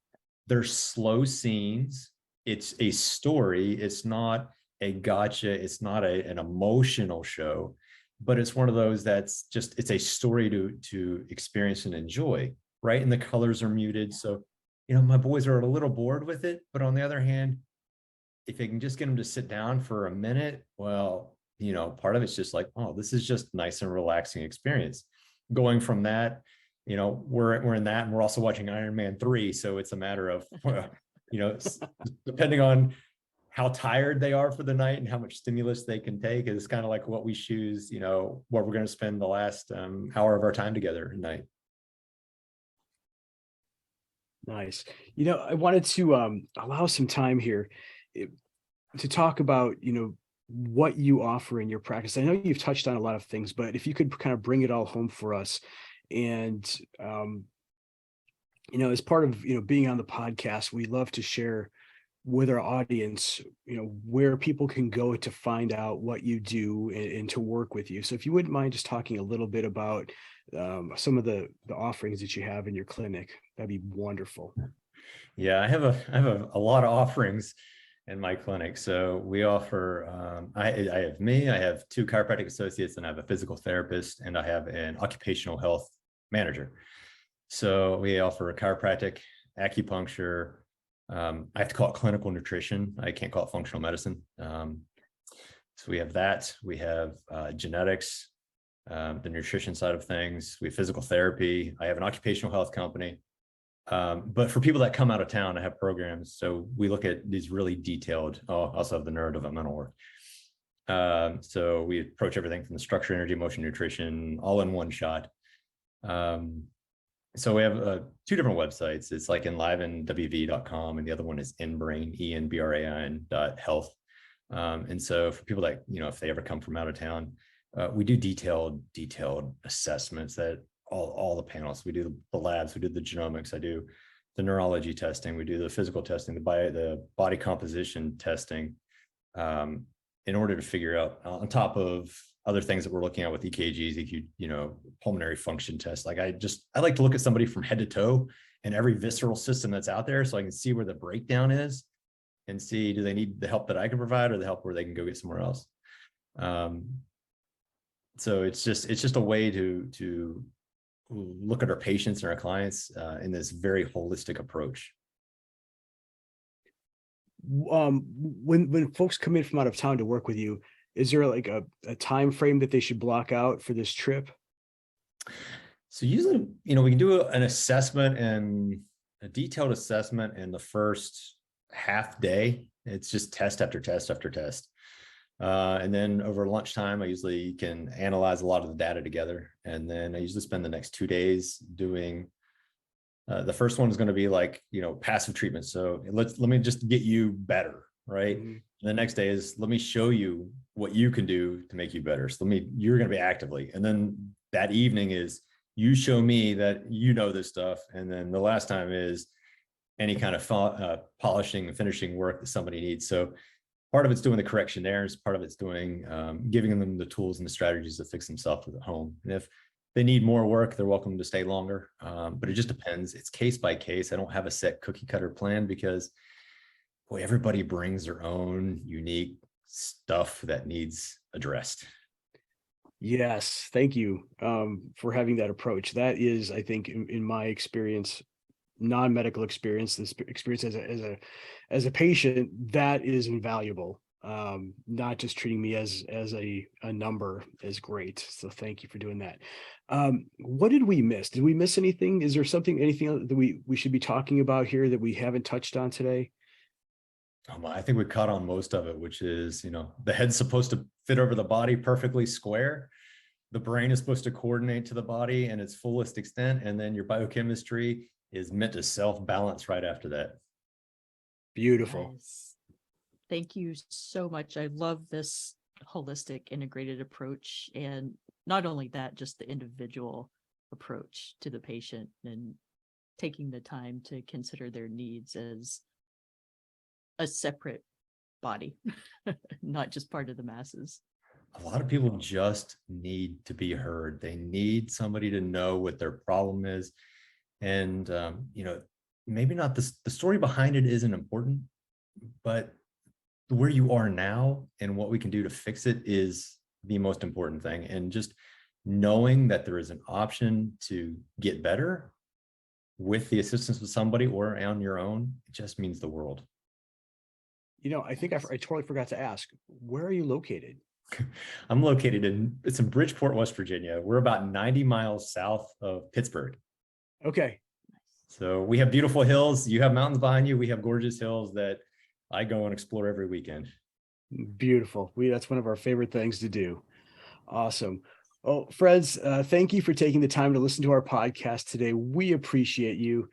they're slow scenes. It's a story. It's not a gotcha. It's not an emotional show, but it's one of those that's just, it's a story to experience and enjoy, right? And the colors are muted. So, you know, my boys are a little bored with it, but on the other hand, if they can just get them to sit down for a minute, well, you know, part of it's just like, oh, this is just nice and relaxing experience. Going from that, you know, we're in that, and we're also watching Iron Man 3. So it's a matter of, you know, depending on how tired they are for the night and how much stimulus they can take, is kind of like what we choose, you know, where we're going to spend the last hour of our time together at night. Nice. You know, I wanted to allow some time here to talk about, you know, what you offer in your practice. I know you've touched on a lot of things, but if you could kind of bring it all home for us. And, you know, as part of, you know, being on the podcast, we love to share with our audience, you know, where people can go to find out what you do and to work with you. So if you wouldn't mind just talking a little bit about some of the offerings that you have in your clinic, that'd be wonderful. Yeah, I have a lot of offerings in my clinic. So we offer, I have 2 chiropractic associates, and I have a physical therapist, and I have an occupational health manager. So we offer chiropractic, acupuncture. I have to call it clinical nutrition. I can't call it functional medicine. So we have that. We have genetics, the nutrition side of things. We have physical therapy. I have an occupational health company. But for people that come out of town, I have programs. So we look at these really detailed, also have the neurodevelopmental work. So we approach everything from the structure, energy, motion, nutrition, all in one shot. So we have two different websites. It's like enlivenwv.com, and the other one is enbrain, enbrain.health. And so for people that, if they ever come from out of town, we do detailed assessments that all the panels. We do the labs, we do the genomics, I do the neurology testing, we do the physical testing, the body composition testing, in order to figure out, on top of other things that we're looking at with EKGs, pulmonary function tests. Like I like to look at somebody from head to toe and every visceral system that's out there, so I can see where the breakdown is and see, do they need the help that I can provide or the help where they can go get somewhere else. So it's just a way to look at our patients and our clients in this very holistic approach. When folks come in from out of town to work with you, is there like a time frame that they should block out for this trip? So usually, we can do an assessment and a detailed assessment in the first half day. It's just test after test after test. And then over lunchtime, I usually can analyze a lot of the data together. And then I usually spend the next 2 days doing, the first one is going to be like, passive treatment. So let me just get you better, right? Mm-hmm. The next day is, let me show you what you can do to make you better. So you're going to be actively. And then that evening is, you show me that you know this stuff. And then the last time is any kind of polishing and finishing work that somebody needs. So part of it's doing the correction there, part of it's doing giving them the tools and the strategies to fix themselves at home. And if they need more work, they're welcome to stay longer. But it just depends. It's case by case. I don't have a set cookie cutter plan because, boy, everybody brings their own unique stuff that needs addressed. Yes, thank you for having that approach. That is, I think, in my experience, non-medical experience, this experience as a patient, that is invaluable. Not just treating me as a number is great. So thank you for doing that. What did we miss? Did we miss anything? Is there anything that we should be talking about here that we haven't touched on today? I think we caught on most of it, which is, the head's supposed to fit over the body perfectly square. The brain is supposed to coordinate to the body in its fullest extent. And then your biochemistry is meant to self-balance right after that. Beautiful. Yes. Thank you so much. I love this holistic integrated approach. And not only that, just the individual approach to the patient and taking the time to consider their needs as a separate body, not just part of the masses. A lot of people just need to be heard. They need somebody to know what their problem is. And, maybe not the story behind it isn't important, but where you are now and what we can do to fix it is the most important thing. And just knowing that there is an option to get better with the assistance of somebody or on your own, it just means the world. I think I totally forgot to ask, where are you located? I'm located it's in Bridgeport, West Virginia. We're about 90 miles south of Pittsburgh. Okay. So we have beautiful hills. You have mountains behind you. We have gorgeous hills that I go and explore every weekend. Beautiful. That's one of our favorite things to do. Awesome. Well, friends, thank you for taking the time to listen to our podcast today. We appreciate you.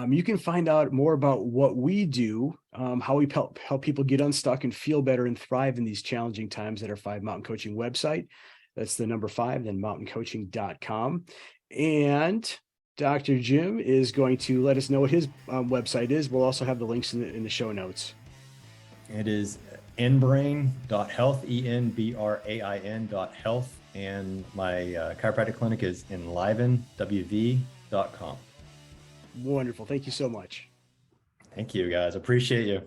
You can find out more about what we do, how we help people get unstuck and feel better and thrive in these challenging times at our 5 Mountain Coaching website. That's the number 5, then mountaincoaching.com. And Dr. Jim is going to let us know what his website is. We'll also have the links in the show notes. It is enbrain.health, enbrain.health. And my chiropractic clinic is enlivenwv.com. Wonderful. Thank you so much. Thank you, guys. Appreciate you.